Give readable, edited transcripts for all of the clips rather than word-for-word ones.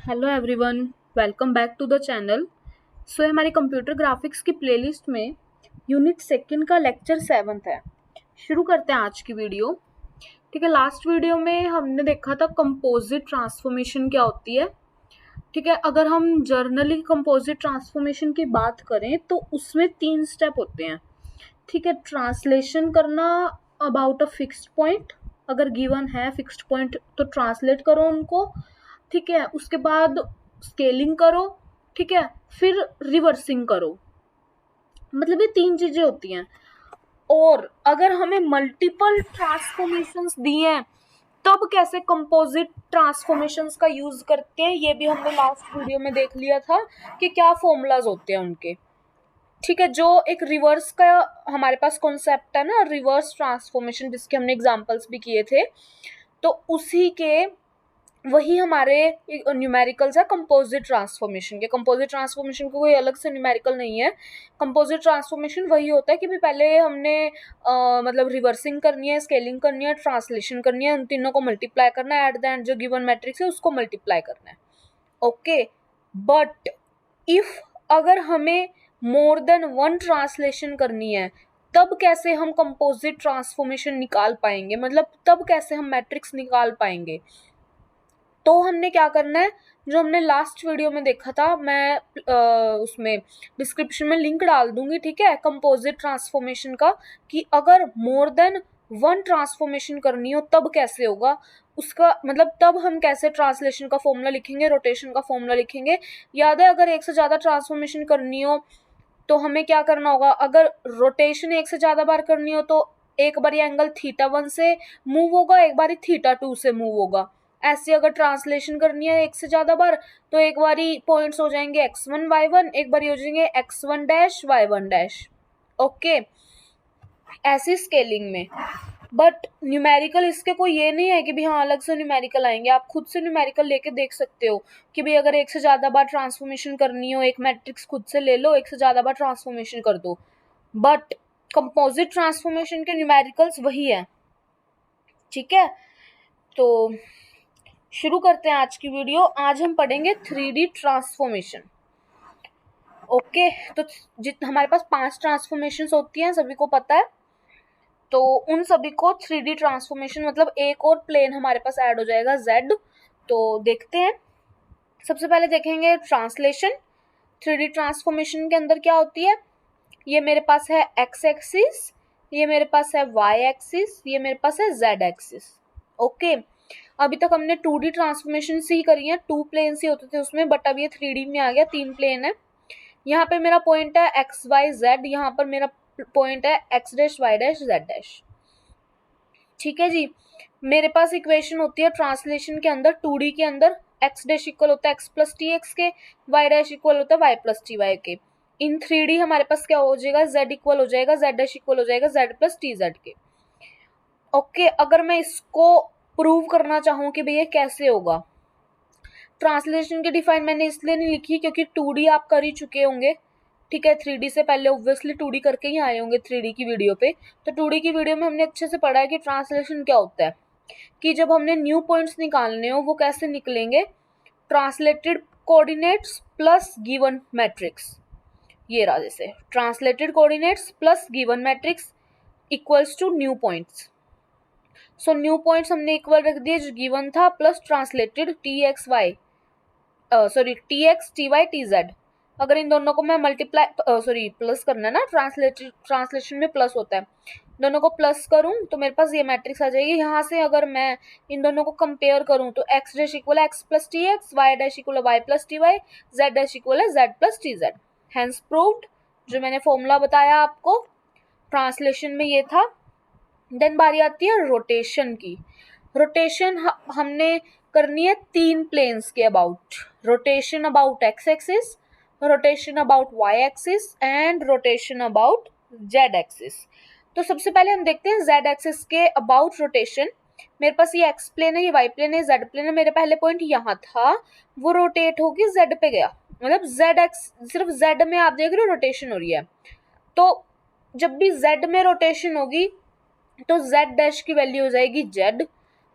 Hello everyone, welcome back to the channel. So हमारी computer graphics की playlist में unit second का lecture 7 है। शुरू करते हैं आज की वीडियो। ठीक है, लास्ट वीडियो में हमने देखा था कंपोजिट ट्रांसफॉर्मेशन क्या होती है। ठीक है, अगर हम जर्नली कंपोजिट ट्रांसफॉर्मेशन की बात करें तो उसमें 3 स्टेप होते हैं। ठीक है, ट्रांसलेशन करना अबाउट अ फिक्स्ड पॉइंट, अगर गिवन है फिक्स्ड पॉइंट तो ट्रांसलेट करो उनको। ठीक है, उसके बाद स्केलिंग करो। ठीक है, फिर रिवर्सिंग करो। मतलब ये 3 चीजें होती हैं। और अगर हमें मल्टीपल ट्रांसफॉर्मेशंस दिए हैं तब कैसे कंपोजिट ट्रांसफॉर्मेशंस का यूज करते हैं, ये भी हमने लास्ट वीडियो में देख लिया था कि क्या फॉर्मूलाज होते हैं उनके। ठीक है, जो एक रिवर्स का हमारे पास कॉन्सेप्ट है ना, रिवर्स ट्रांसफॉर्मेशन, जिसके हमने एग्जांपल्स भी किए थे, तो उसी के वही हमारे न्यूमेरिकल्स है कंपोजिट ट्रांसफॉर्मेशन के। कंपोजिट ट्रांसफॉर्मेशन को कोई अलग से न्यूमेरिकल नहीं है। कंपोजिट ट्रांसफॉर्मेशन वही होता है कि भी पहले हमने मतलब रिवर्सिंग करनी है, स्केलिंग करनी है, ट्रांसलेशन करनी है, उन तीनों को मल्टीप्लाई करना है, एट द एंड जो गिवन मैट्रिक्स है उसको मल्टीप्लाई करना है। ओके, बट इफ अगर हमें मोर देन वन ट्रांसलेशन करनी है तब कैसे हम कंपोजिट ट्रांसफॉर्मेशन निकाल पाएंगे, मतलब तब कैसे हम मैट्रिक्स निकाल पाएंगे। तो हमने क्या करना है, जो हमने लास्ट वीडियो में देखा था, मैं उसमें डिस्क्रिप्शन में लिंक डाल दूंगी। ठीक है, कंपोजिट ट्रांसफॉर्मेशन का, कि अगर मोर देन वन ट्रांसफॉर्मेशन करनी हो तब कैसे होगा उसका, मतलब तब हम कैसे ट्रांसलेशन का फॉर्मूला लिखेंगे, रोटेशन का फॉर्मूला लिखेंगे। याद है, अगर एक से ज़्यादा ट्रांसफॉर्मेशन करनी हो तो हमें क्या करना होगा, अगर रोटेशन एक से ज़्यादा बार करनी हो तो एक बार एंगल θ1 से मूव होगा, एक बार θ2 से मूव होगा। ऐसे अगर ट्रांसलेशन करनी है एक से ज़्यादा बार तो एक बारी पॉइंट्स हो जाएंगे x1 y1, एक बारी हो जाएंगे x1 dash y1 dash. Okay, ऐसी स्केलिंग में। बट न्यूमेरिकल इसके कोई ये नहीं है कि भी हाँ अलग से न्यूमेरिकल आएंगे, आप खुद से न्यूमेरिकल लेके देख सकते हो कि भाई अगर एक से ज़्यादा बार ट्रांसफॉर्मेशन करनी हो, एक मैट्रिक्स खुद से ले लो, एक से ज़्यादा बार ट्रांसफॉर्मेशन कर दो। बट कंपोजिट ट्रांसफॉर्मेशन के न्यूमेरिकल्स वही है। ठीक है, तो शुरू करते हैं आज की वीडियो। आज हम पढ़ेंगे 3D ट्रांसफॉर्मेशन। ओके, तो हमारे पास 5 ट्रांसफॉर्मेशंस होती हैं, सभी को पता है। तो उन सभी को 3D ट्रांसफॉर्मेशन मतलब एक और प्लेन हमारे पास ऐड हो जाएगा Z। तो देखते हैं, सबसे पहले देखेंगे ट्रांसलेशन। 3D ट्रांसफॉर्मेशन के अंदर क्या होती है, ये मेरे पास है x एक्सिस, ये मेरे पास है y एक्सिस, ये मेरे पास है z एक्सिस। ओके, अभी तक हमने 2D ट्रांसफॉर्मेशन से ही करी है, 2 प्लेन ही होते थे उसमें, बट अब ये 3D में आ गया, 3 प्लेन है। यहाँ पे मेरा पॉइंट है एक्स वाई जेड, यहाँ पर मेरा पॉइंट है x dash y dash z dash. ठीक है जी, मेरे पास इक्वेशन होती है ट्रांसलेशन के अंदर, 2D के अंदर एक्स डैश इक्वल होता है एक्स प्लस टी एक्स के, वाई डैश इक्वल होता है वाई प्लस टी वाई के। इन 3D हमारे पास क्या हो जाएगा, z इक्वल हो जाएगा z डैश इक्वल हो जाएगा z प्लस टी जेड के। ओके, अगर मैं इसको प्रूव करना चाहूँ कि भैया कैसे होगा, ट्रांसलेशन की डिफाइन मैंने इसलिए नहीं लिखी क्योंकि 2D आप कर ही चुके होंगे। ठीक है, 3D से पहले ऑब्वियसली 2D करके ही आए होंगे 3D की वीडियो पे। तो 2D की वीडियो में हमने अच्छे से पढ़ा है कि ट्रांसलेशन क्या होता है, कि जब हमने न्यू पॉइंट्स निकालने हो वो कैसे निकलेंगे, translated coordinates plus given matrix. ये रहा, जैसे translated coordinates plus given matrix equals to new points. So new points हमने इक्वल रख दिए जो गिवन था, plus translated t x y, sorry t x t y t z. अगर इन दोनों को मैं मल्टीप्लाई प्लस करना है ना, ट्रांसलेशन में प्लस होता है, दोनों को प्लस करूं तो मेरे पास ये मैट्रिक्स आ जाएगी। यहाँ से अगर मैं इन दोनों को कंपेयर करूं तो एक्स डैश इक्वल है X plus T x, Y dash equal है Y plus T Y, Z dash equal है Z plus T Z. Hence proved, जो मैंने फॉर्मूला बताया आपको ट्रांसलेशन में ये था। देन बारी आती है रोटेशन की। रोटेशन हमने करनी है 3 प्लेन्स के about, rotation about x axis, rotation about y axis and rotation about z axis. तो सबसे पहले हम देखते हैं जेड एक्सिस के अबाउट रोटेशन। मेरे पास ये एक्स प्लेन है, ये वाई प्लेन है, जेड प्लेन है, मेरे पहले पॉइंट यहाँ था, वो रोटेट होगी जेड पे गया, मतलब जेड एक्स, सिर्फ जेड में आप देख रहे हो रोटेशन हो रही है। तो जब भी जेड में रोटेशन होगी तो z डैश की वैल्यू हो जाएगी z,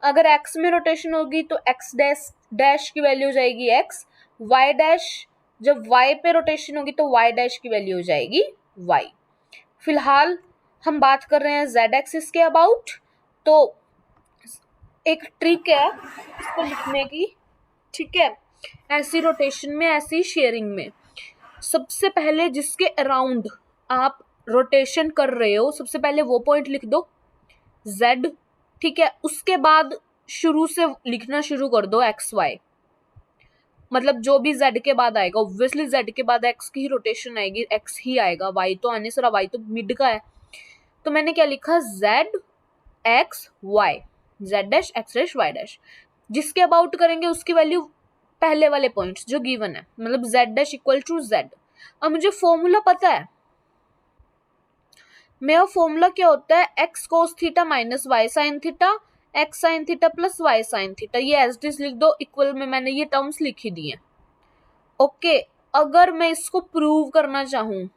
अगर x में रोटेशन होगी तो x डैश डैश की वैल्यू हो जाएगी x, y डैश जब y पे रोटेशन होगी तो y डैश की वैल्यू हो जाएगी y। फिलहाल हम बात कर रहे हैं z एक्सिस के अबाउट, तो एक ट्रिक है इसको लिखने की, ठीक है। ऐसी रोटेशन में, ऐसी शेयरिंग में सबसे पहले जिसके अराउंड आप रोटेशन कर रहे हो सबसे पहले वो पॉइंट लिख दो z, ठीक है। उसके बाद शुरू से लिखना शुरू कर दो एक्स वाई, मतलब जो भी z के बाद आएगा, ऑब्वियसली z के बाद x की ही रोटेशन आएगी, x ही आएगा, y तो आने से रहा, y तो मिड का है। तो मैंने क्या लिखा, z x y, z dash x dash y dash. जिसके अबाउट करेंगे उसकी वैल्यू पहले वाले पॉइंट्स जो गिवन है, मतलब z dash equal to z। अब मुझे फॉर्मूला पता है, मेरा फॉर्मूला क्या होता है, x cos theta minus y sin theta, x sin theta plus y sin theta. ये एज इट इज लिख दो, इक्वल में मैंने ये टर्म्स लिखी दी हैं। ओके, अगर मैं इसको प्रूव करना चाहूं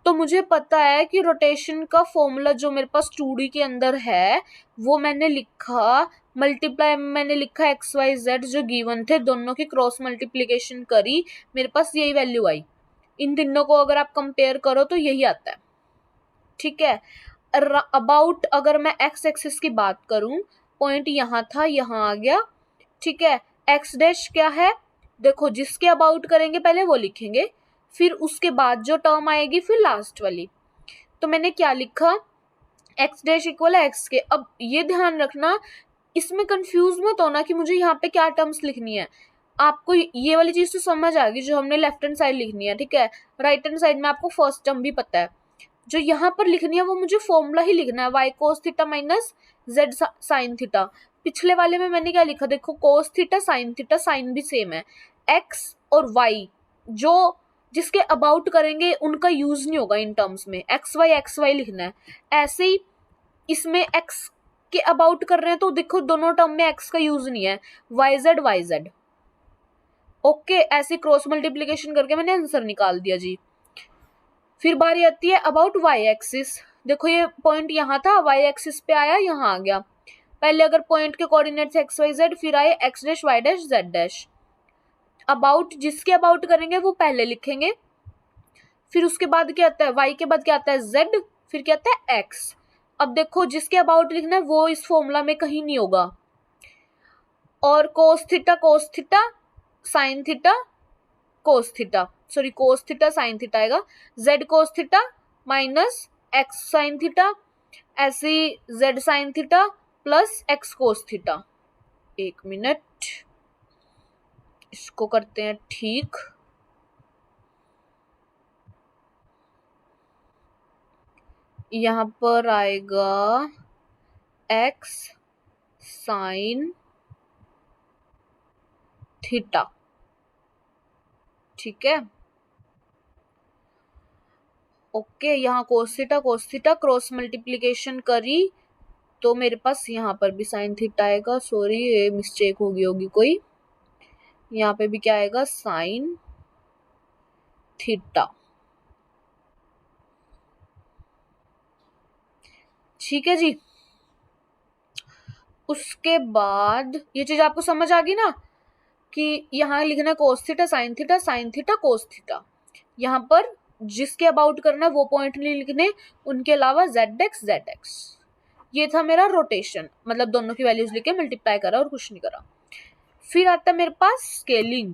तो मुझे पता है कि रोटेशन का फॉर्मूला जो मेरे पास 2D के अंदर है वो मैंने लिखा, मल्टीप्लाई मैंने लिखा एक्स वाई जेड जो गिवन थे, दोनों की क्रॉस मल्टीप्लिकेशन करी, मेरे पास यही वैल्यू आई। इन तीनों को अगर आप कंपेयर करो तो यही आता है, ठीक है। अबाउट अगर मैं एक्स एक्सिस की बात करूं, पॉइंट यहाँ था, यहाँ आ गया, ठीक है। एक्स डैश क्या है, देखो जिसके अबाउट करेंगे पहले वो लिखेंगे, फिर उसके बाद जो टर्म आएगी फिर लास्ट वाली। तो मैंने क्या लिखा, एक्स डैश इक्वल है एक्स के। अब ये ध्यान रखना, इसमें कंफ्यूज मत होना कि मुझे यहाँ पे क्या टर्म्स लिखनी है। आपको ये वाली चीज तो समझ आ गई जो हमने लेफ्ट हैंड साइड लिखनी है, ठीक है। राइट हैंड साइड में आपको फर्स्ट टर्म भी पता है, जो यहाँ पर लिखनी है वो मुझे फॉर्मूला ही लिखना है, y cos theta minus z sine theta. पिछले वाले में मैंने क्या लिखा, देखो cos theta sine theta, sine भी सेम है। एक्स और वाई जो जिसके अबाउट करेंगे उनका यूज नहीं होगा इन टर्म्स में, एक्स वाई लिखना है। ऐसे ही इसमें एक्स के अबाउट कर रहे हैं तो देखो दोनों टर्म में एक्स का यूज नहीं है, वाई जेड। ओके, ऐसे क्रॉस मल्टीप्लीकेशन करके मैंने आंसर निकाल दिया जी। फिर बारी आती है अबाउट वाई एक्सिस। देखो ये पॉइंट यहाँ था, वाई एक्सिस पे आया, यहाँ आ गया। पहले अगर पॉइंट के कोऑर्डिनेट्स एक्स वाई जेड, फिर आए x dash y dash z dash. About जिसके अबाउट करेंगे वो पहले लिखेंगे, फिर उसके बाद क्या आता है, वाई के बाद क्या आता है जेड, फिर क्या आता है एक्स। अब देखो जिसके अबाउट लिखना है वो इस फॉर्मूला में कहीं नहीं होगा, और cos theta sine theta cos theta, sorry cos theta sine theta आएगा, Z cos theta minus X sine theta, ऐसे Z sine theta plus X cos theta. एक मिनट, इसको करते हैं ठीक। यहाँ पर आएगा एक्स साइन थीटा, ठीक है। ओके, यहाँ कोस थीटा क्रॉस मल्टीप्लिकेशन करी तो मेरे पास यहाँ पर भी साइन थीटा आएगा, सॉरी ये मिस्टेक होगी कोई, यहाँ पे भी क्या आएगा साइन थीटा, ठीक है जी। उसके बाद ये चीज आपको समझ आ गई ना कि यहाँ लिखना कोस theta sine theta cos theta. यहाँ पर जिसके अबाउट करना है वो पॉइंट नहीं लिखने, उनके अलावा जेड एक्स। ये था मेरा रोटेशन, मतलब दोनों की वैल्यूज लिखे मल्टीप्लाई करा और कुछ नहीं करा। फिर आता है मेरे पास स्केलिंग।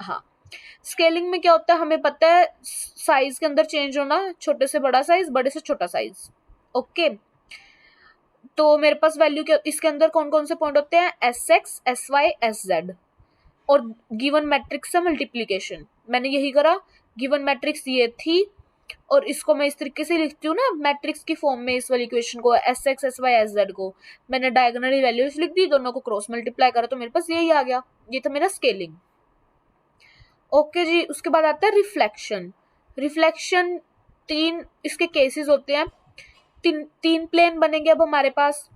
हाँ, स्केलिंग में क्या होता है हमें पता है, साइज के अंदर चेंज होना, छोटे से बड़ा साइज, बड़े से छोटा साइज। ओके, तो मेरे पास वैल्यू के इसके अंदर कौन कौन से पॉइंट होते हैं, s x s y s z, और गिवन मैट्रिक्स से मल्टीप्लीकेशन। मैंने यही करा, गिवन मैट्रिक्स ये थी और इसको मैं इस तरीके से लिखती हूँ ना मैट्रिक्स की फॉर्म में, इस वाली इक्वेशन को s x s y s z को मैंने डायगोनली वैल्यूज लिख दी, दोनों को क्रॉस मल्टीप्लाई करा तो मेरे पास यही आ गया। ये था मेरा स्केलिंग। ओके जी, उसके बाद आता है रिफ्लेक्शन। रिफ्लेक्शन तीन इसके केसेस होते हैं, तीन प्लेन बनेंगे अब हमारे पास।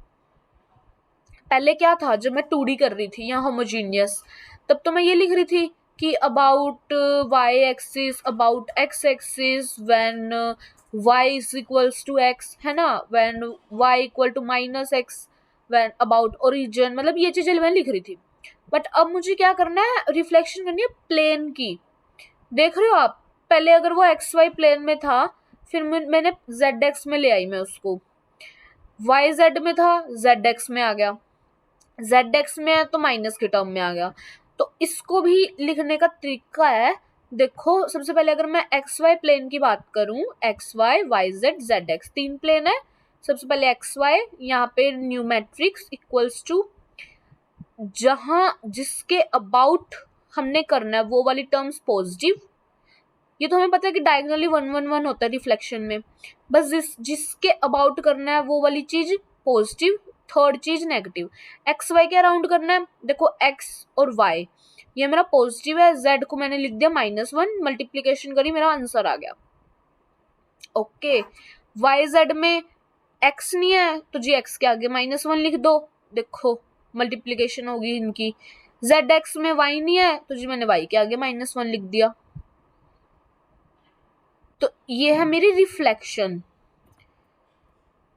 पहले क्या था जब मैं 2D कर रही थी यहाँ होमोजीनियस, तब तो मैं ये लिख रही थी कि about y axis about x axis when y is equals to x, है ना, when y equal to minus x when, about, origin, मतलब ये चीजें मैंने लिख रही थी। बट अब मुझे क्या करना है, रिफ्लेक्शन करनी है प्लेन की। देख रहे हो आप, पहले अगर वो एक्स वाई प्लेन में था, फिर मैंने जेड एक्स में ले आई मैं उसको, वाई जेड में था जेड एक्स में आ गया, जेड एक्स में है तो माइनस के टर्म में आ गया। तो इसको भी लिखने का तरीका है, देखो सबसे पहले अगर मैं एक्स वाई प्लेन की बात करूं, x y, y z, z x, 3 plane है। सबसे पहले एक्स वाई, यहाँ पे न्यू मैट्रिक्स इक्वल्स टू, जहां जिसके अबाउट हमने करना है वो वाली टर्म्स पॉजिटिव। ये तो हमें पता है कि डायगोनली 1 1 1 होता है रिफ्लेक्शन में, बस जिसके अबाउट करना है वो वाली चीज पॉजिटिव, थर्ड चीज नेगेटिव। एक्स वाई के अराउंड करना है, देखो एक्स और वाई, ये मेरा पॉजिटिव है, जेड को मैंने लिख दिया -1, मल्टीप्लीकेशन करी, मेरा आंसर आ गया। ओके, वाई जेड में एक्स नहीं है तो जी एक्स के आगे -1 लिख दो, देखो मल्टीप्लीकेशन होगी इनकी। जेड एक्स में वाई नहीं है तो जी मैंने वाई के आगे -1 लिख दिया। तो ये है मेरी रिफ्लेक्शन।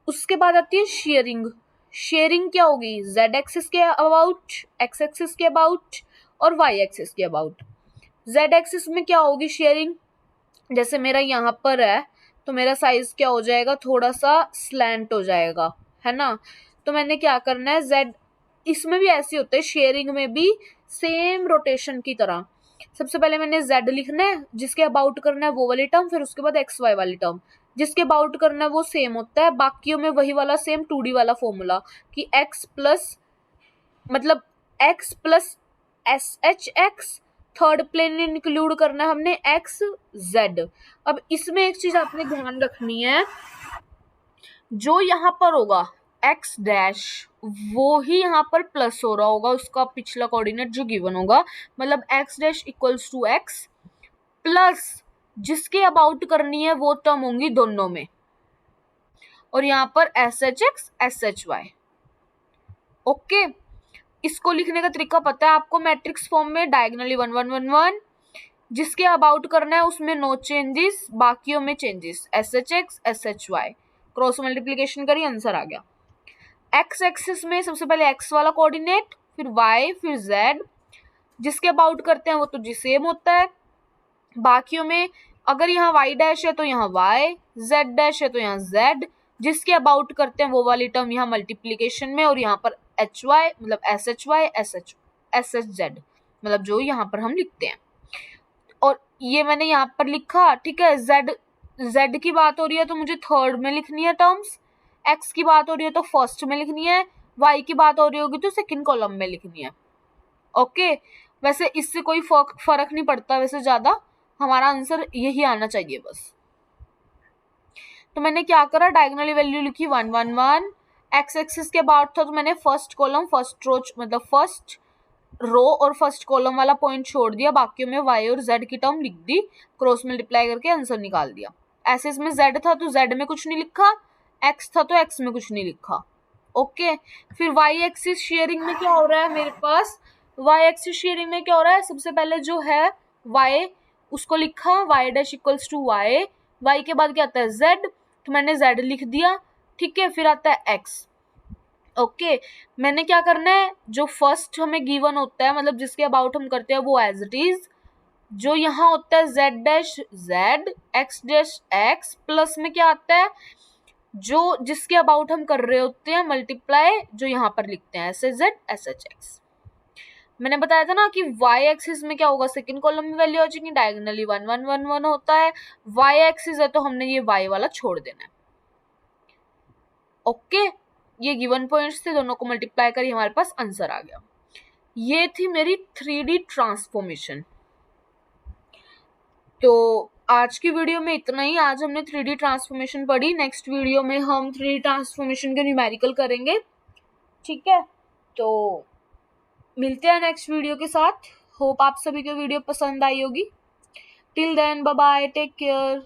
उसके बाद आती है शेयरिंग। शेयरिंग क्या होगी, जेड एक्सिस के अबाउट, एक्स एक्सिस के अबाउट और वाई एक्सिस के अबाउट। जेड एक्सिस में क्या होगी शेयरिंग, जैसे मेरा यहाँ पर है तो मेरा साइज क्या हो जाएगा, थोड़ा सा स्लैंट हो जाएगा, है ना। तो मैंने क्या करना है, जेड, इसमें भी ऐसे होते हैं, शेयरिंग में भी सेम रोटेशन की तरह। सबसे पहले मैंने जेड लिखना है, जिसके अबाउट करना है वो वाली टर्म, फिर उसके बाद एक्स वाई वाली टर्म, जिसके अबाउट करना है वो सेम होता है, बाकियों में वही वाला सेम 2D वाला फॉर्मूला कि x प्लस, मतलब x plus s h x, third plane में इंक्लूड करना है हमने एक्स जेड। अब इसमें एक चीज आपने ध्यान रखनी है, जो यहाँ पर होगा एक्स डैश, वो ही यहाँ पर प्लस हो रहा होगा, उसका पिछला कोऑर्डिनेट जो गिवन होगा, मतलब x dash equals to x plus जिसके अबाउट करनी है वो टर्म होंगी दोनों में, और यहाँ पर s h x s h y. Okay, इसको लिखने का तरीका पता है आपको, मैट्रिक्स फॉर्म में डायगोनली 1 1 1 1, जिसके अबाउट करना है उसमें नो चेंजेस, बाकियों में changes, s h x s h y, cross multiplication करी, आंसर आ गया। एक्स एक्सिस में सबसे पहले एक्स वाला कोऑर्डिनेट, फिर वाई, फिर जेड, जिसके अबाउट करते हैं वो तो जी सेम होता है, बाकियों में अगर यहाँ वाई डैश है तो यहाँ वाई, जेड डैश है तो यहाँ जेड, जिसके अबाउट करते हैं वो वाली टर्म यहाँ मल्टीप्लीकेशन में, और यहाँ पर एच वाई मतलब s h y s h z, मतलब जो यहाँ पर हम लिखते हैं। और ये मैंने यहाँ पर लिखा, ठीक है। जेड की बात हो रही है तो मुझे थर्ड में लिखनी है टर्म्स, एक्स की बात हो रही है तो फर्स्ट में लिखनी है, वाई की बात हो रही होगी तो सेकंड कॉलम में लिखनी है। ओके, वैसे इससे कोई फर्क नहीं पड़ता वैसे ज्यादा, हमारा आंसर यही आना चाहिए बस। तो मैंने क्या करा, डायगोनली वैल्यू लिखी 1 1 1, एक्स एक्सिस के अबाउट था तो मैंने फर्स्ट कॉलम फर्स्ट रो, मतलब फर्स्ट रो और फर्स्ट कॉलम वाला पॉइंट छोड़ दिया, बाकियों में वाई और जेड की टर्म लिख दी, क्रॉस मल्टीप्लाई करके आंसर निकाल दिया। ऐसे इसमें जेड था तो जेड में कुछ नहीं लिखा, एक्स था तो एक्स में कुछ नहीं लिखा। ओके, फिर वाई एक्सिस शेयरिंग में क्या हो रहा है मेरे पास, वाई एक्सिस शेयरिंग में क्या हो रहा है, सबसे पहले जो है वाई, उसको लिखा y dash equals to y, y के बाद क्या आता है जेड, तो मैंने जेड लिख दिया, ठीक है। फिर आता है एक्स। ओके, मैंने क्या करना है, जो फर्स्ट हमें गिवन होता है, मतलब जिसके अबाउट हम करते हैं वो एज इट इज, जो यहाँ होता है Z dash Z, x dash x, plus में क्या आता है, जो जिसके अबाउट हम कर रहे होते हैं मल्टीप्लाई, जो यहाँ पर लिखते हैं S h Z S h x. मैंने बताया था ना कि वाई एक्सिस में क्या होगा, सेकंड कॉलम में वैल्यू आ जाएगी, डायगोनली 1 1 1 1 होता है, वाई एक्सिस है तो हमने ये वाई वाला छोड़ देना है। ओके, ये गिवन पॉइंट्स थे, दोनों को मल्टीप्लाई करी, हमारे पास आंसर आ गया। ये थी मेरी 3D ट्रांसफॉर्मेशन। तो आज की वीडियो में इतना ही, आज हमने 3D ट्रांसफॉर्मेशन पढ़ी, नेक्स्ट वीडियो में हम 3D ट्रांसफॉर्मेशन के न्यूमेरिकल करेंगे, ठीक है। तो मिलते हैं नेक्स्ट वीडियो के साथ, होप आप सभी को वीडियो पसंद आई होगी। Till then bye bye, take care.